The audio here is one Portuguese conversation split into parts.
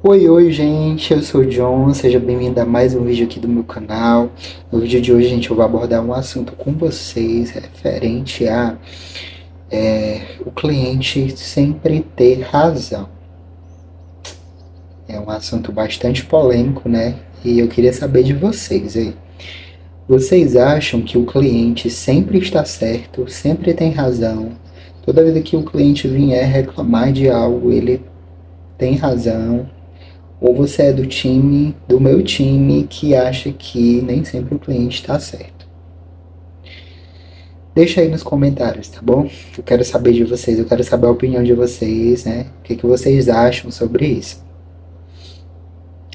Oi, gente, eu sou o John, seja bem-vindo a mais um vídeo aqui do meu canal. No vídeo de hoje, gente, eu vou abordar um assunto com vocês referente a o cliente sempre ter razão. É um assunto bastante polêmico, né? E eu queria saber de vocês aí. Vocês acham que o cliente sempre está certo, sempre tem razão? Toda vez que o cliente vier reclamar de algo, ele tem razão? Ou você é do meu time, que acha que nem sempre o cliente está certo? Deixa aí nos comentários, tá bom? Eu quero saber de vocês, eu quero saber a opinião de vocês, né? O que vocês acham sobre isso?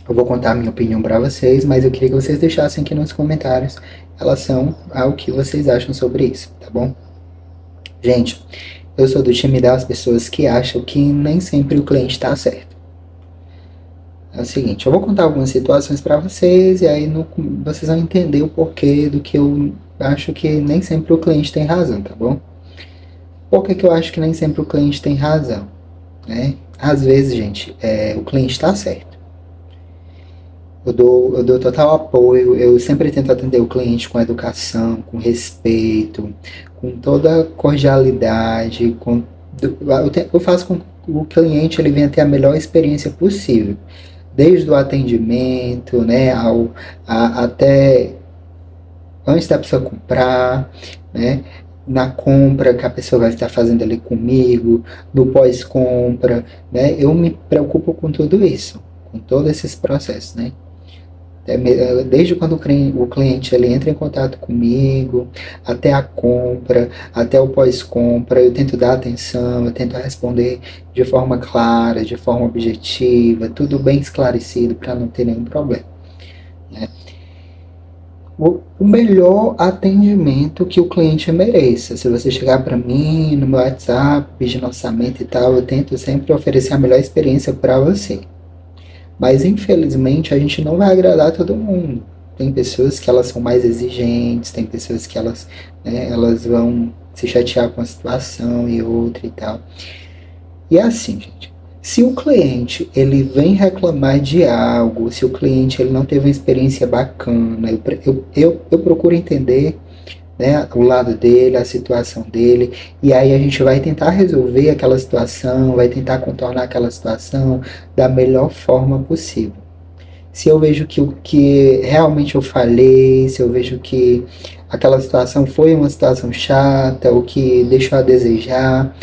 Eu vou contar a minha opinião para vocês, mas eu queria que vocês deixassem aqui nos comentários em relação ao que vocês acham sobre isso, tá bom? Gente, eu sou do time das pessoas que acham que nem sempre o cliente está certo. É o seguinte, eu vou contar algumas situações para vocês e aí vocês vão entender o porquê do que eu acho que nem sempre o cliente tem razão, tá bom? Por que eu acho que nem sempre o cliente tem razão, né? Às vezes, gente, o cliente está certo. Eu dou total apoio, eu sempre tento atender o cliente com educação, com respeito, com toda cordialidade, eu faço com que o cliente ele venha ter a melhor experiência possível, desde o atendimento, né, até antes da pessoa comprar, né, na compra que a pessoa vai estar fazendo ali comigo, no pós-compra, né, eu me preocupo com tudo isso, com todos esses processos, né. Desde quando o cliente ele entra em contato comigo, até a compra, até o pós-compra, eu tento dar atenção, eu tento responder de forma clara, de forma objetiva, tudo bem esclarecido para não ter nenhum problema, né? O melhor atendimento que o cliente mereça. Se você chegar para mim no meu WhatsApp, pedir orçamento e tal, eu tento sempre oferecer a melhor experiência para você. Mas infelizmente a gente não vai agradar todo mundo. Tem pessoas que elas são mais exigentes, tem pessoas que elas vão se chatear com a situação e outra e tal. E é assim, gente. Se o cliente ele vem reclamar de algo, se o cliente ele não teve uma experiência bacana, eu procuro entender, né, o lado dele, a situação dele, e aí a gente vai tentar resolver aquela situação, vai tentar contornar aquela situação da melhor forma possível. Se eu vejo que o que realmente eu falei, se eu vejo que aquela situação foi uma situação chata, ou que deixou a desejar,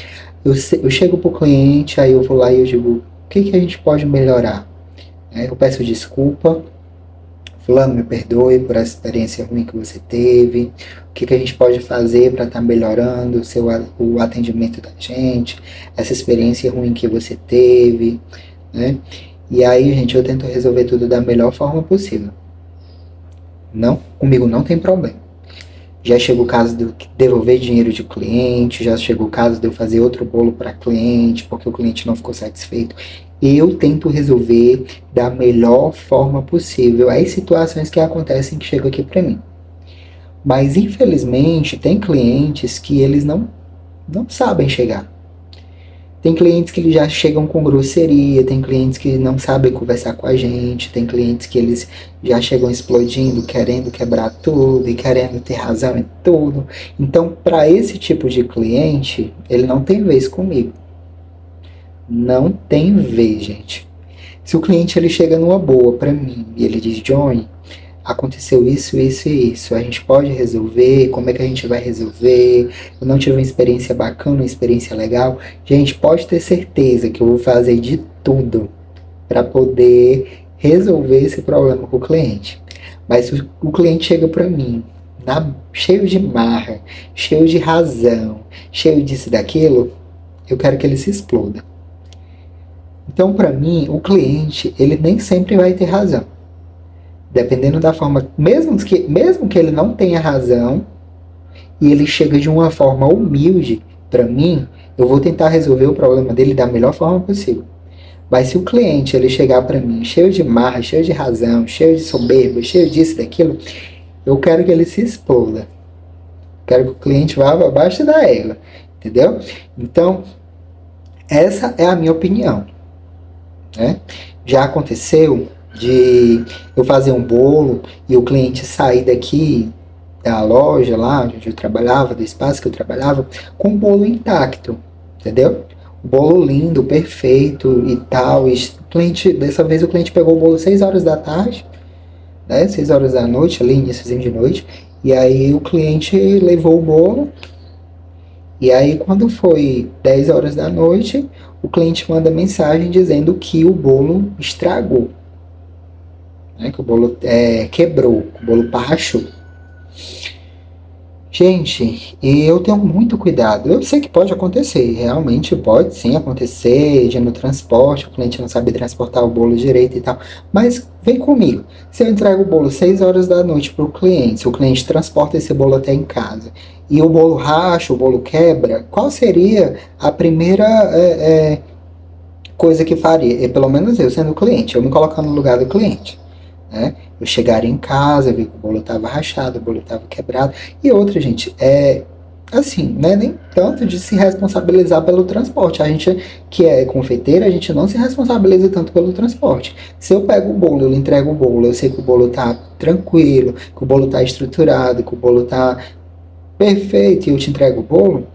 eu chego pro cliente, aí eu vou lá e eu digo, o que a gente pode melhorar? Eu peço desculpa, fulano, me perdoe por essa experiência ruim que você teve, o que a gente pode fazer para estar melhorando o atendimento da gente, essa experiência ruim que você teve, né? E aí, gente, eu tento resolver tudo da melhor forma possível. Não, comigo não tem problema. Já chegou o caso de eu devolver dinheiro de cliente, já chegou o caso de eu fazer outro bolo para cliente, porque o cliente não ficou satisfeito. Eu tento resolver da melhor forma possível as situações que acontecem que chegam aqui para mim. Mas infelizmente tem clientes que eles não sabem chegar. Tem clientes que já chegam com grosseria, tem clientes que não sabem conversar com a gente, tem clientes que eles já chegam explodindo, querendo quebrar tudo e querendo ter razão em tudo. Então, para esse tipo de cliente, ele não tem vez comigo. Não tem vez, gente. Se o cliente ele chega numa boa para mim e ele diz, Johnny, aconteceu isso, isso e isso, a gente pode resolver, como é que a gente vai resolver, eu não tive uma experiência bacana, uma experiência legal, gente, pode ter certeza que eu vou fazer de tudo para poder resolver esse problema com o cliente. Mas se o cliente chega para mim, cheio de marra, cheio de razão, cheio disso e daquilo, eu quero que ele se exploda. Então, para mim, o cliente, ele nem sempre vai ter razão. Dependendo da forma, mesmo que ele não tenha razão, e ele chega de uma forma humilde para mim, eu vou tentar resolver o problema dele da melhor forma possível. Mas se o cliente ele chegar para mim cheio de marra, cheio de razão, cheio de soberba, cheio disso, daquilo, eu quero que ele se exploda. Quero que o cliente vá abaixo da égua, entendeu? Então, essa é a minha opinião, né? Já aconteceu de eu fazer um bolo e o cliente sair daqui da loja lá onde eu trabalhava, do espaço que eu trabalhava, com o bolo intacto, entendeu? O bolo lindo, perfeito e tal. E dessa vez o cliente pegou o bolo 6 horas da tarde, né? 6 horas da noite, ali, iníciozinho de noite. E aí o cliente levou o bolo. E aí quando foi 10 horas da noite, o cliente manda mensagem dizendo que o bolo estragou, né? Que o bolo quebrou, que o bolo rachou. Gente, e eu tenho muito cuidado. Eu sei que pode acontecer, realmente pode sim acontecer, de no transporte, o cliente não sabe transportar o bolo direito e tal. Mas vem comigo. Se eu entrego o bolo 6 horas da noite para o cliente, se o cliente transporta esse bolo até em casa e o bolo racha, o bolo quebra, qual seria a primeira coisa que faria? E pelo menos eu sendo o cliente, eu me colocar no lugar do cliente, né? Eu chegaria em casa, vi que o bolo estava rachado, o bolo estava quebrado. E outra, gente, assim, né, nem tanto de se responsabilizar pelo transporte. A gente que é confeiteira, a gente não se responsabiliza tanto pelo transporte. Se eu pego o bolo, eu lhe entrego o bolo, eu sei que o bolo tá tranquilo, que o bolo tá estruturado, que o bolo tá perfeito e eu te entrego o bolo,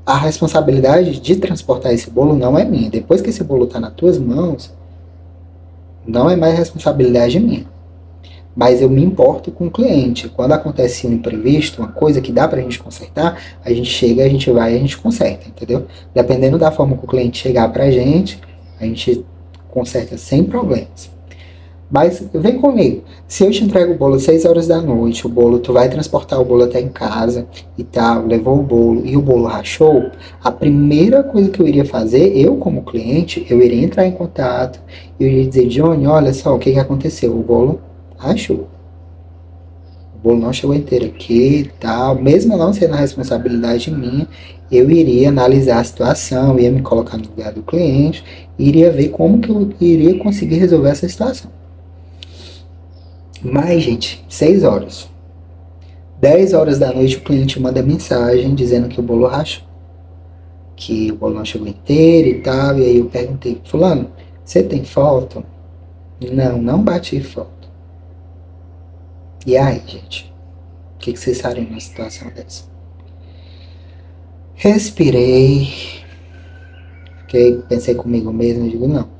a responsabilidade de transportar esse bolo não é minha. Depois que esse bolo tá nas tuas mãos, não é mais responsabilidade minha. Mas eu me importo com o cliente. Quando acontece um imprevisto, uma coisa que dá pra gente consertar, a gente chega, a gente vai e a gente conserta, entendeu? Dependendo da forma que o cliente chegar pra gente, a gente conserta sem problemas. Mas vem comigo. Se eu te entrego o bolo 6 horas da noite, o bolo, tu vai transportar o bolo até em casa e tal, levou o bolo e o bolo rachou, a primeira coisa que eu iria fazer, eu como cliente, eu iria entrar em contato e eu iria dizer, Johnny, olha só o que aconteceu, o bolo rachou. O bolo não chegou inteiro aqui e tal, mesmo não sendo a responsabilidade minha, eu iria analisar a situação, ia me colocar no lugar do cliente, e iria ver como que eu iria conseguir resolver essa situação. Mas, gente, 6 horas. 10 horas da noite o cliente manda mensagem dizendo que o bolo rachou. Que o bolo não chegou inteiro e tal. E aí eu perguntei, fulano, você tem foto? Não, não bati foto. E aí, gente? O que vocês fariam numa situação dessa? Respirei. Pensei comigo mesmo e digo, não.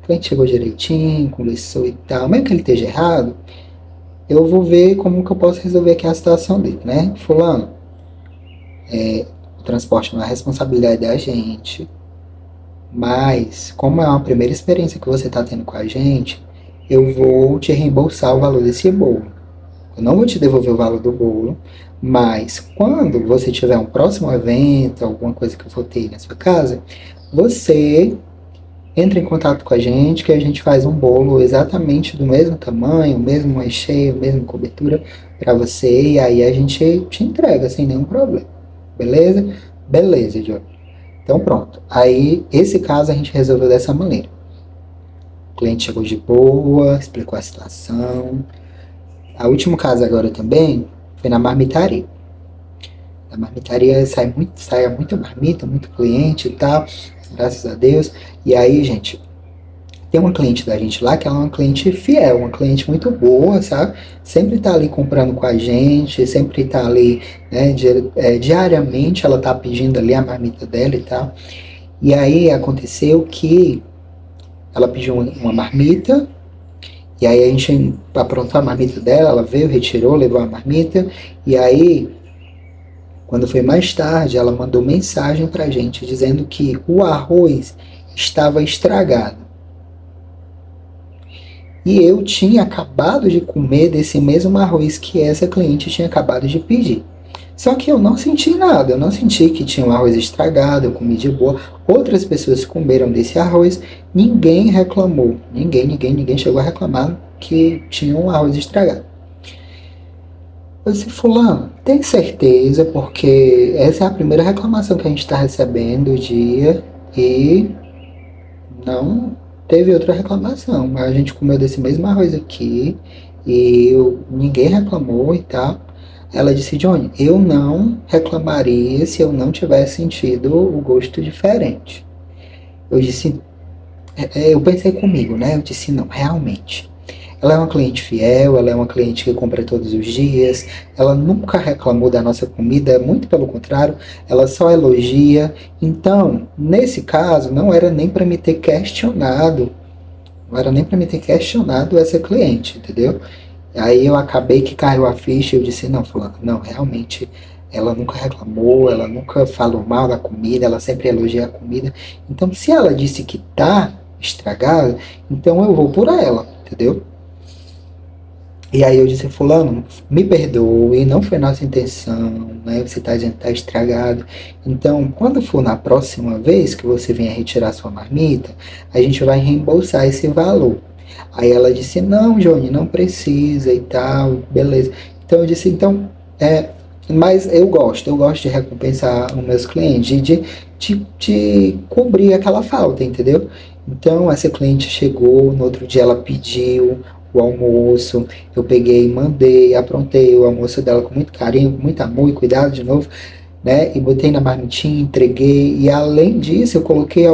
O cliente chegou direitinho, conversou e tal. Mesmo que ele esteja errado, eu vou ver como que eu posso resolver aqui a situação dele, né? Fulano, o transporte não é responsabilidade da gente, mas como é uma primeira experiência que você está tendo com a gente, eu vou te reembolsar o valor desse bolo. Eu não vou te devolver o valor do bolo, mas quando você tiver um próximo evento, alguma coisa que eu for ter na sua casa, você entra em contato com a gente, que a gente faz um bolo exatamente do mesmo tamanho, mesmo recheio, mesma cobertura para você, e aí a gente te entrega sem nenhum problema. Beleza? Beleza, Diogo. Então pronto. Aí, esse caso a gente resolveu dessa maneira. O cliente chegou de boa, explicou a situação. O último caso agora também foi na marmitaria. Na marmitaria sai muito marmita, muito cliente e tal, graças a Deus. E aí, gente, tem uma cliente da gente lá que ela é uma cliente fiel, uma cliente muito boa, sabe? Sempre tá ali comprando com a gente, sempre tá ali, né, diariamente ela tá pedindo ali a marmita dela e tal. E aí aconteceu que ela pediu uma marmita, e aí a gente aprontou a marmita dela, ela veio, retirou, levou a marmita, e aí, quando foi mais tarde, ela mandou mensagem pra gente dizendo que o arroz estava estragado. E eu tinha acabado de comer desse mesmo arroz que essa cliente tinha acabado de pedir. Só que eu não senti nada, eu não senti que tinha um arroz estragado, eu comi de boa. Outras pessoas comeram desse arroz, ninguém reclamou. Ninguém chegou a reclamar que tinha um arroz estragado. Eu disse, fulano, tem certeza, porque essa é a primeira reclamação que a gente está recebendo o dia e não teve outra reclamação. Mas a gente comeu desse mesmo arroz aqui e ninguém reclamou e tal. Ela disse, Johnny, eu não reclamaria se eu não tivesse sentido o gosto diferente. Eu disse, eu pensei comigo, né? Eu disse, não, realmente. Ela é uma cliente fiel, ela é uma cliente que compra todos os dias, ela nunca reclamou da nossa comida, muito pelo contrário, ela só elogia. Então, nesse caso, não era nem para me ter questionado, não era nem para me ter questionado essa cliente, entendeu? Aí eu acabei que caiu a ficha e eu disse, não, fulano, não, realmente ela nunca reclamou, ela nunca falou mal da comida, ela sempre elogia a comida. Então, se ela disse que tá estragada, então eu vou por ela, entendeu? E aí eu disse, fulano, me perdoe, não foi nossa intenção, né? Você tá dizendo que tá estragado. Então, quando for na próxima vez que você venha retirar sua marmita, a gente vai reembolsar esse valor. Aí ela disse, não, Johnny, não precisa e tal, beleza. Então eu disse, então, mas eu gosto de recompensar os meus clientes, de cobrir aquela falta, entendeu? Então essa cliente chegou, no outro dia ela pediu o almoço, eu peguei, mandei, aprontei o almoço dela com muito carinho, com muito amor e cuidado de novo, né? E botei na marmitinha, entreguei. E além disso, eu coloquei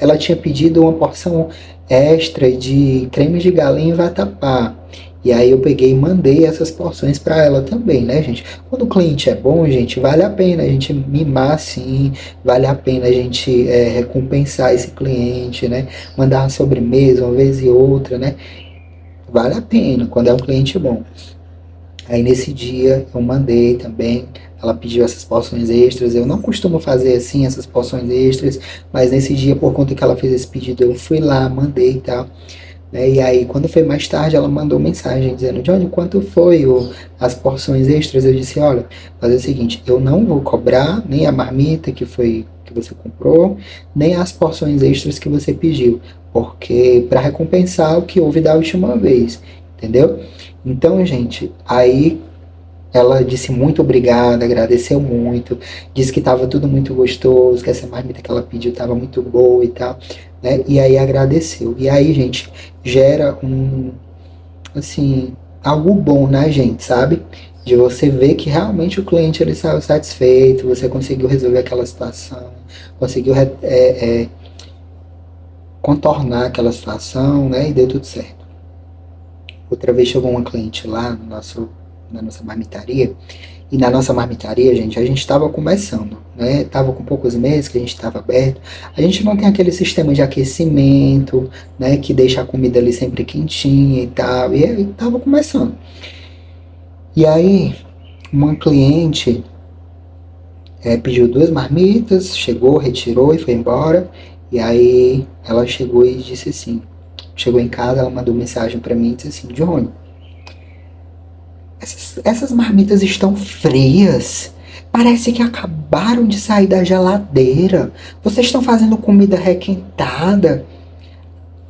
ela tinha pedido uma porção extra de creme de galinha e vatapá. E aí eu peguei e mandei essas porções para ela também, né, gente? Quando o cliente é bom, gente, vale a pena a gente mimar, sim, vale a pena a gente recompensar esse cliente, né? Mandar uma sobremesa uma vez e outra, né? Vale a pena quando é um cliente bom. Aí nesse dia eu mandei também, ela pediu essas porções extras. Eu não costumo fazer assim essas porções extras, mas nesse dia, por conta que ela fez esse pedido, eu fui lá, mandei e tal. Né? E aí, quando foi mais tarde, ela mandou mensagem dizendo: Johnny, quanto foi as porções extras? Eu disse: olha, fazer o seguinte, eu não vou cobrar nem a marmita que você comprou, nem as porções extras que você pediu, porque para recompensar o que houve da última vez, entendeu? Então, gente, aí ela disse muito obrigada, agradeceu muito, disse que estava tudo muito gostoso, que essa marmita que ela pediu estava muito boa e tal, né? E aí agradeceu. E aí, gente, gera assim, algo bom na gente, sabe? De você ver que realmente o cliente ele saiu satisfeito, você conseguiu resolver aquela situação, conseguiu contornar aquela situação, né? E deu tudo certo. Outra vez chegou uma cliente lá na nossa marmitaria. E na nossa marmitaria, gente, a gente estava começando, né? Tava com poucos meses que a gente estava aberto. A gente não tem aquele sistema de aquecimento, né? Que deixa a comida ali sempre quentinha e tal. E aí tava começando. E aí, uma cliente pediu duas marmitas, chegou, retirou e foi embora. E aí ela chegou e disse assim, chegou em casa, ela mandou mensagem para mim e disse assim, Johnny, essas marmitas estão frias. Parece que acabaram de sair da geladeira. Vocês estão fazendo comida requentada.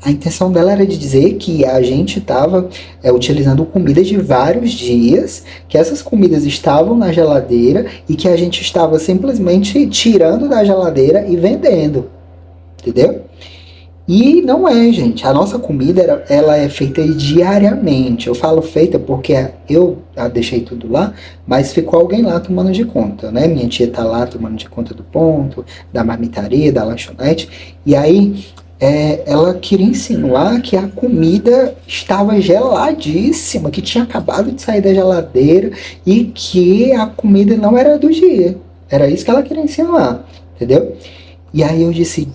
A intenção dela era de dizer que a gente estava utilizando comida de vários dias, que essas comidas estavam na geladeira e que a gente estava simplesmente tirando da geladeira e vendendo. Entendeu? E não é, gente. A nossa comida, ela é feita diariamente. Eu falo feita porque eu deixei tudo lá, mas ficou alguém lá tomando de conta, né? Minha tia tá lá tomando de conta do ponto, da marmitaria, da lanchonete. E aí, ela queria insinuar que a comida estava geladíssima, que tinha acabado de sair da geladeira e que a comida não era do dia. Era isso que ela queria insinuar, entendeu? E aí eu disse,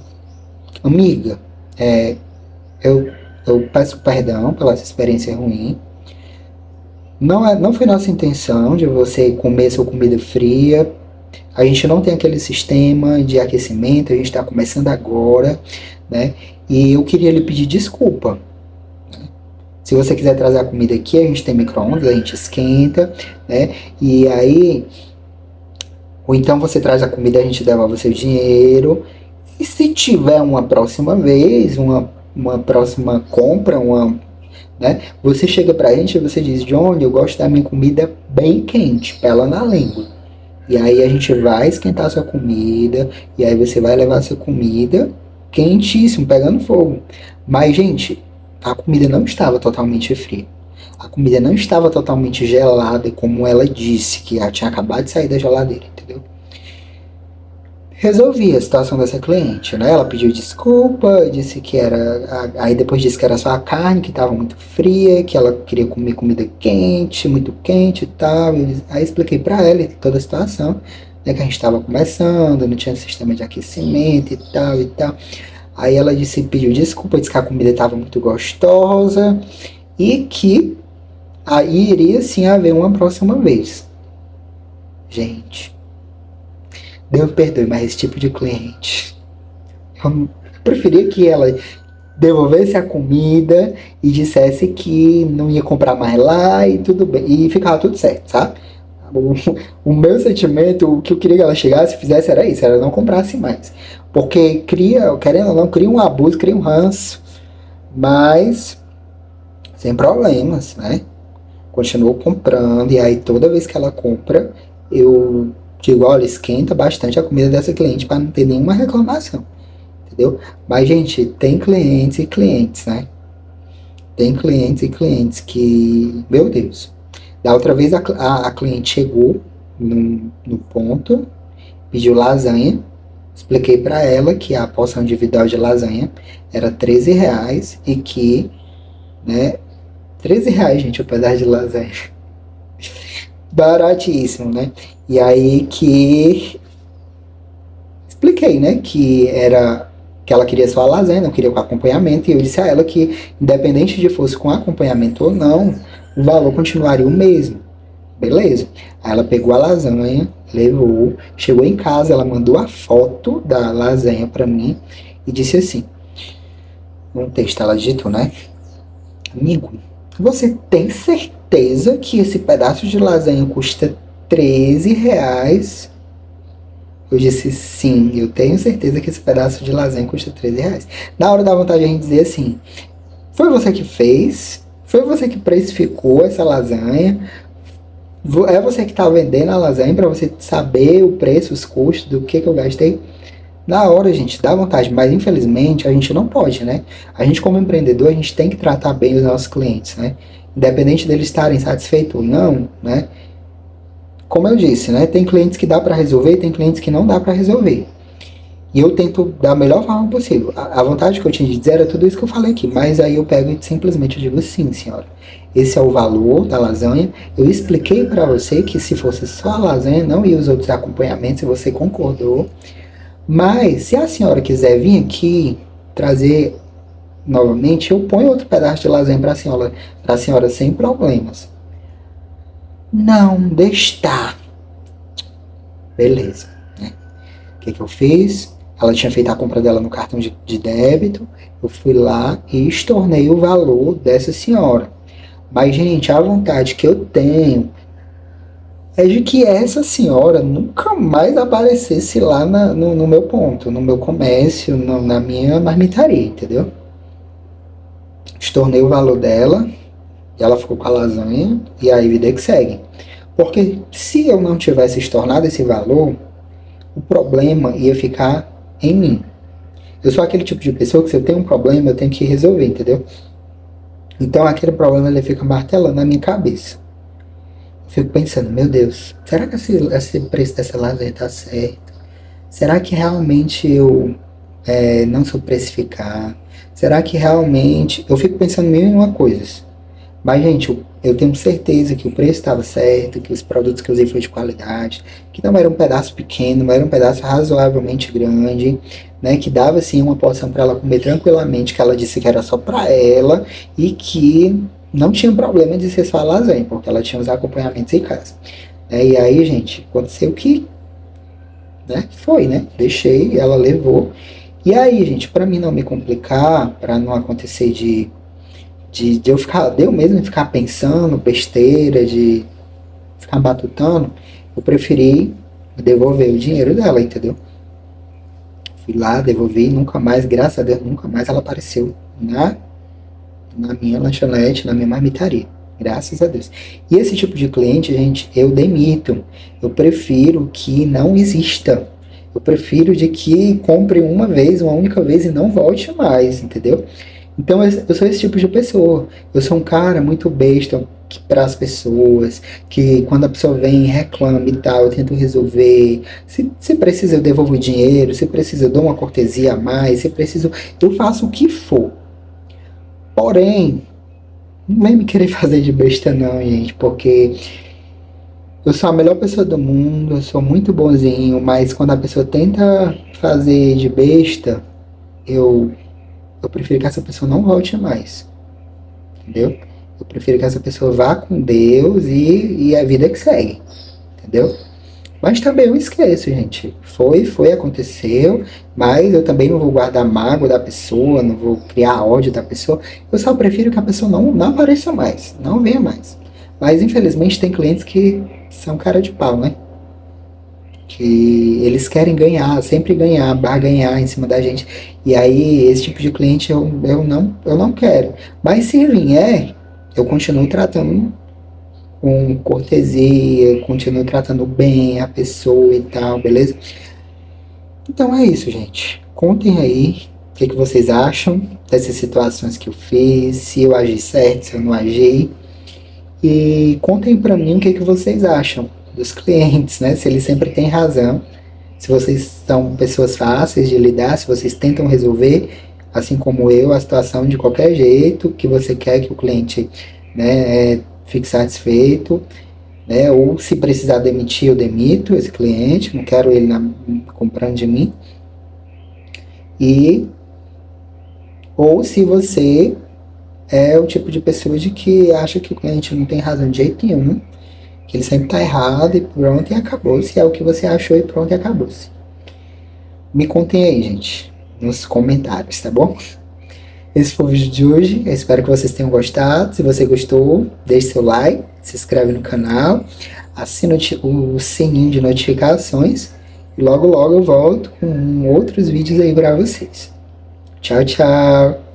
amiga, é, eu, eu peço perdão pela essa experiência ruim. Não foi nossa intenção de você comer sua comida fria. A gente não tem aquele sistema de aquecimento, a gente está começando agora, né? E eu queria lhe pedir desculpa. Se você quiser trazer a comida aqui, a gente tem micro-ondas, a gente esquenta, né? E aí, ou então você traz a comida, a gente devolve você o dinheiro. E se tiver uma próxima vez, uma próxima compra, né, você chega pra gente e você diz, John, eu gosto da minha comida bem quente, pela na língua. E aí a gente vai esquentar a sua comida, e aí você vai levar a sua comida quentíssimo, pegando fogo. Mas, gente, a comida não estava totalmente fria. A comida não estava totalmente gelada, como ela disse, que ela tinha acabado de sair da geladeira, entendeu? Resolvi a situação dessa cliente, né? Ela pediu desculpa, disse que era. Aí depois disse que era só a carne, que estava muito fria, que ela queria comer comida quente, muito quente e tal. Aí expliquei para ela toda a situação, né? Que a gente estava começando, não tinha sistema de aquecimento e tal e tal. Aí ela disse, pediu desculpa, disse que a comida estava muito gostosa e que aí iria sim haver uma próxima vez. Gente, Deus perdoe, mas esse tipo de cliente. Eu preferia que ela devolvesse a comida e dissesse que não ia comprar mais lá e tudo bem. E ficava tudo certo, sabe? O, o meu sentimento, o que eu queria que ela chegasse e fizesse era isso, ela não comprasse mais. Porque cria, querendo ou não, cria um abuso, cria um ranço, mas sem problemas, né? Continuou comprando, e aí toda vez que ela compra, eu digo, olha, esquenta bastante a comida dessa cliente para não ter nenhuma reclamação, entendeu? Mas, gente, tem clientes e clientes, né? Tem clientes e clientes que, meu Deus. Da outra vez a cliente chegou no ponto, pediu lasanha, expliquei para ela que a porção individual de lasanha era R$ 13 e que, né, R$ 13, gente, o pedaço de lasanha. Baratíssimo, né? E aí que expliquei, né, que ela queria só a lasanha, não queria com acompanhamento, e eu disse a ela que independente de fosse com acompanhamento ou não, o valor continuaria o mesmo. Beleza. Aí ela pegou a lasanha, levou, chegou em casa, ela mandou a foto da lasanha para mim e disse assim, num texto ela digitou, né? Amigo, você tem certeza que esse pedaço de lasanha custa R$ 13? Eu disse, sim, eu tenho certeza que esse pedaço de lasanha custa R$ 13. Na hora da vontade a gente dizer assim, foi você que fez? Foi você que precificou essa lasanha? É você que está vendendo a lasanha para você saber o preço, os custos, do que eu gastei? Na hora, gente, dá vontade, mas infelizmente a gente não pode, né? A gente, como empreendedor, a gente tem que tratar bem os nossos clientes, né? Independente deles estarem satisfeitos ou não, né? Como eu disse, né? Tem clientes que dá para resolver, tem clientes que não dá para resolver. E eu tento da melhor forma possível. A vontade que eu tinha de dizer era tudo isso que eu falei aqui, mas aí eu pego e simplesmente digo, sim, senhora. Esse é o valor da lasanha. Eu expliquei para você que se fosse só a lasanha, não ia os outros acompanhamentos, e você concordou. Mas se a senhora quiser vir aqui trazer novamente, eu ponho outro pedaço de lasanha para a senhora sem problemas. Não, deixa estar. Beleza. Né? O que eu fiz? Ela tinha feito a compra dela no cartão de débito. Eu fui lá e estornei o valor dessa senhora. Mas, gente, a vontade que eu tenho é de que essa senhora nunca mais aparecesse lá no meu ponto, no meu comércio, na minha marmitaria, entendeu? Estornei o valor dela, e ela ficou com a lasanha, e aí vida que segue. Porque se eu não tivesse estornado esse valor, o problema ia ficar em mim. Eu sou aquele tipo de pessoa que se eu tenho um problema, eu tenho que resolver, entendeu? Então aquele problema ele fica martelando na minha cabeça. Eu fico pensando, meu Deus, será que esse preço dessa lasanha tá certo? Será que realmente eu não sou precificar? Será que realmente... Eu fico pensando mil e uma coisas. Mas, gente, eu tenho certeza que o preço estava certo, que os produtos que eu usei foram de qualidade, que não era um pedaço pequeno, mas era um pedaço razoavelmente grande, né? Que dava, assim, uma porção para ela comer tranquilamente, que ela disse que era só para ela e que não tinha problema de ser só a lasanha, porque ela tinha os acompanhamentos em casa. E aí, gente, aconteceu que, né? Foi, né? Deixei, ela levou. E aí, gente, para mim não me complicar, para não acontecer de eu mesmo ficar pensando besteira, de ficar batutando, eu preferi devolver o dinheiro dela, entendeu? Fui lá, devolvi, nunca mais, graças a Deus, nunca mais ela apareceu na minha lanchonete, na minha marmitaria. Graças a Deus. E esse tipo de cliente, gente, eu demito. Eu prefiro que não exista. Eu prefiro de que compre uma vez, uma única vez e não volte mais, entendeu? Então eu sou esse tipo de pessoa. Eu sou um cara muito besta, para as pessoas, que quando a pessoa vem e reclama e tal, eu tento resolver. Se precisa, eu devolvo o dinheiro, se precisa, eu dou uma cortesia a mais, se preciso, eu faço o que for. Porém, não vem me querer fazer de besta não, gente, porque eu sou a melhor pessoa do mundo, eu sou muito bonzinho, mas quando a pessoa tenta fazer de besta, eu, eu prefiro que essa pessoa não volte mais, entendeu? Eu prefiro que essa pessoa vá com Deus e a vida que segue, entendeu? Mas também eu esqueço, gente. Foi, aconteceu, mas eu também não vou guardar mágoa da pessoa, não vou criar ódio da pessoa. Eu só prefiro que a pessoa não apareça mais, não venha mais. Mas infelizmente tem clientes que são cara de pau, né? Que eles querem ganhar, sempre ganhar, barganhar em cima da gente. E aí, esse tipo de cliente eu não quero. Mas se vier, eu continuo tratando com cortesia, continuo tratando bem a pessoa e tal, beleza? Então é isso, gente. Contem aí o que vocês acham dessas situações que eu fiz, se eu agi certo, se eu não agi. E contem pra mim o que vocês acham dos clientes, né? Se eles sempre têm razão, se vocês são pessoas fáceis de lidar, se vocês tentam resolver, assim como eu, a situação de qualquer jeito que você quer que o cliente, né, fique satisfeito, né? Ou se precisar demitir, eu demito esse cliente, não quero ele comprando de mim. E ou se você é o tipo de pessoa de que acha que o cliente não tem razão de jeito nenhum, que ele sempre tá errado e pronto, e acabou-se. É o que você achou e pronto, e acabou-se. Me contem aí, gente, nos comentários, tá bom? Esse foi o vídeo de hoje. Eu espero que vocês tenham gostado. Se você gostou, deixe seu like, se inscreve no canal, assina o sininho de notificações e logo logo eu volto com outros vídeos aí para vocês. Tchau, tchau!